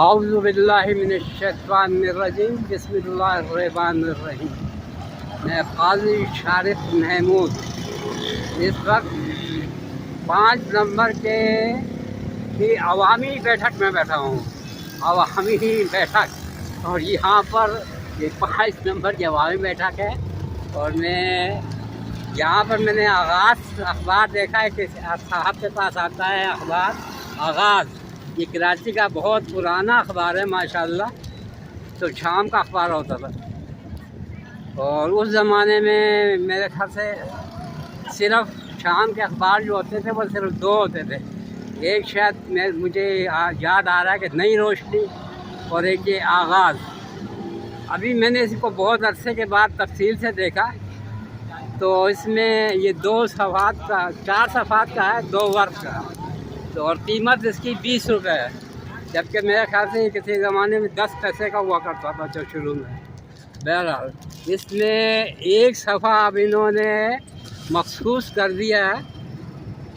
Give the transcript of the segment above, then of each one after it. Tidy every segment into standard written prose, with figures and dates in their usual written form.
اعوذ باللہ من الشیطان الرجیم، بسم اللہ الرحمن الرحیم۔ میں قاضی شارف محمود اس وقت 5 نمبر کی عوامی بیٹھک میں بیٹھا ہوں، عوامی بیٹھک، اور یہاں پر یہ 5 نمبر کی عوامی بیٹھک ہے، اور یہاں پر میں نے اخبار دیکھا ہے کہ صاحب کے پاس آتا ہے اخبار آغاز، یہ کراچی کا بہت پرانا اخبار ہے ماشاءاللہ، تو شام کا اخبار ہوتا تھا، اور اس زمانے میں میرے خیال سے صرف شام کے اخبار جو ہوتے تھے وہ صرف 2 ہوتے تھے، ایک شاید مجھے یاد آ رہا ہے کہ نئی روشنی، اور ایک یہ آغاز۔ ابھی میں نے اس کو بہت عرصے کے بعد تفصیل سے دیکھا، تو اس میں یہ 2 صفحات کا 4 صفحات کا ہے، 2 ورق کا، تو اور قیمت اس کی 20 روپے ہے، جبکہ میرے خیال سے یہ کسی زمانے میں 10 پیسے کا ہوا کرتا تھا جو شروع میں۔ بہرحال اس میں ایک صفحہ اب انہوں نے مخصوص کر دیا ہے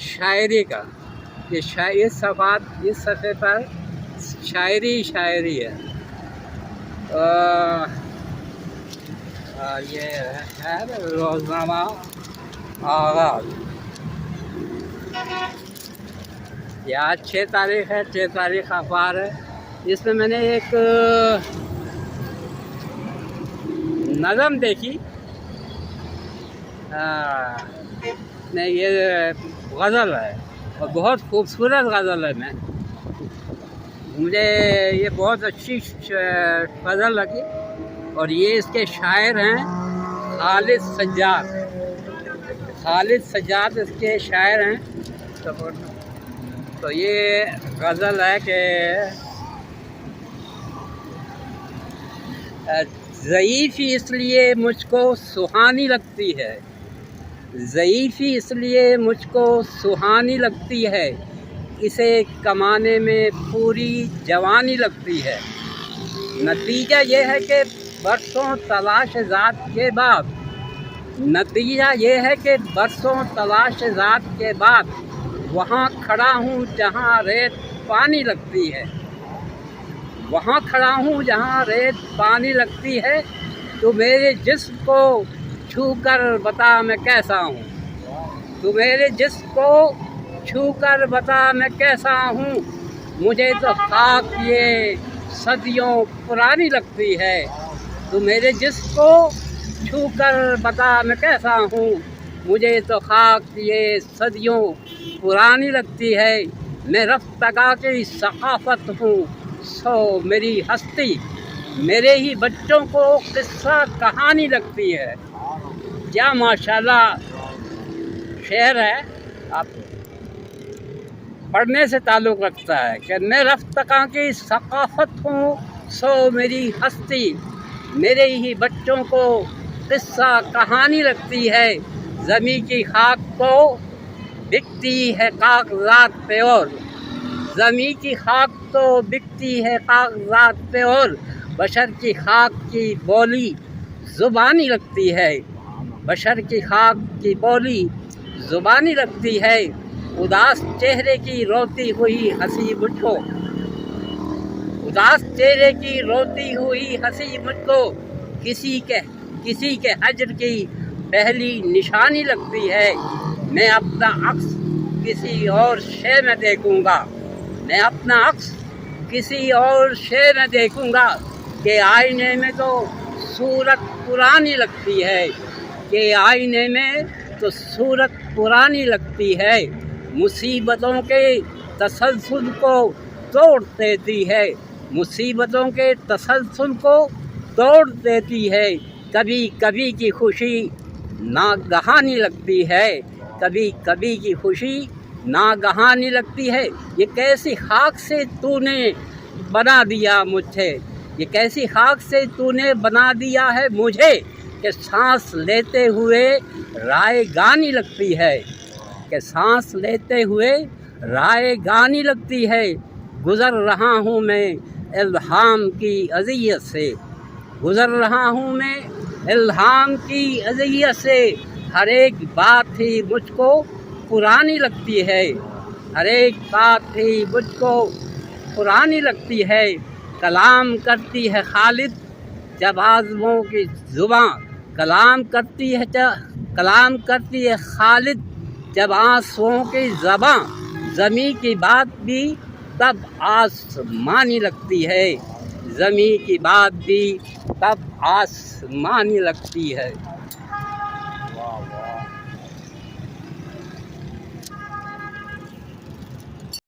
شاعری کا، یہ اس صفحے پر شاعری ہے، یہ ہے روزنامہ آغاز، یہ آج 6 تاریخ ہے، 6 تاریخ اخبار ہے۔ اس میں میں نے ایک نظم دیکھی، نہیں یہ غزل ہے، اور بہت خوبصورت غزل ہے، مجھے یہ بہت اچھی غزل لگی، اور یہ اس کے شاعر ہیں خالد سجاد اس کے شاعر ہیں، تو یہ غزل ہے کہ ضعیفی اس لیے مجھ کو سہانی لگتی ہے، ضعیفی اس لیے مجھ کو سہانی لگتی ہے، اسے کمانے میں پوری جوانی لگتی ہے، نتیجہ یہ ہے کہ برسوں تلاش ذات کے بعد، نتیجہ یہ ہے کہ برسوں تلاش ذات کے بعد وہاں کھڑا ہوں جہاں ریت پانی لگتی ہے، وہاں کھڑا ہوں جہاں ریت پانی لگتی ہے، تو میرے جسم کو چھو کر بتا میں کیسا ہوں، تو میرے جسم کو چھو کر بتا میں کیسا ہوں، مجھے تو خاک یہ صدیوں پرانی لگتی ہے، تو میرے جسم کو چھو کر بتا میں کیسا ہوں، مجھے تو خاک یہ صدیوں پرانی لگتی ہے، میں رفتگاہ کی ثقافت ہوں سو میری ہستی، میرے ہی بچوں کو قصہ کہانی لگتی ہے۔ کیا ماشاءاللہ شعر ہے، آپ پڑھنے سے تعلق رکھتا ہے کہ میں رفتگاہ کی ثقافت ہوں سو میری ہستی، میرے ہی بچوں کو قصہ کہانی لگتی ہے، زمین کی خاک کو بکتی ہے کاغذات پہ، اور زمین کی خاک تو بکتی ہے کاغذات پہ، اور بشر کی خاک کی بولی زبانی لگتی ہے، بشر کی خاک کی بولی زبانی لگتی ہے، اداس چہرے کی روتی ہوئی ہنسی مجھ کو، اداس چہرے کی روتی ہوئی ہنسی مجھ کو، کسی کے ہجر کی پہلی نشانی لگتی ہے، میں اپنا عکس کسی اور شے میں دیکھوں گا، میں اپنا عکس کسی اور شے میں دیکھوں گا، کہ آئینے میں تو صورت پرانی لگتی ہے، کہ آئینے میں تو صورت پرانی لگتی ہے، مصیبتوں کے تسلسل کو توڑ دیتی ہے، مصیبتوں کے تسلسل کو توڑ دیتی ہے، کبھی کبھی کی خوشی ناگہانی لگتی ہے، کبھی کبھی کی خوشی ناگہانی لگتی ہے، یہ کیسی خاک سے تو نے بنا دیا مجھے، یہ کیسی خاک سے تو نے بنا دیا ہے مجھے، کہ سانس لیتے ہوئے رائے گانی لگتی ہے، کہ سانس لیتے ہوئے رائے گانی لگتی ہے، گزر رہا ہوں میں الہام کی اذیت سے، گزر رہا ہوں میں الہام کی اذیت سے، ہر ایک بات ہی مجھ کو پرانی لگتی ہے، ہر ایک بات ہی مجھ کو پرانی لگتی ہے، کلام کرتی ہے خالد جب آزموں کی زباں، کلام کرتی ہے خالد جب آنسوؤں کی زباں، زمیں کی بات بھی تب آسمانی لگتی ہے، زمیں کی بات بھی تب آسمانی لگتی ہے۔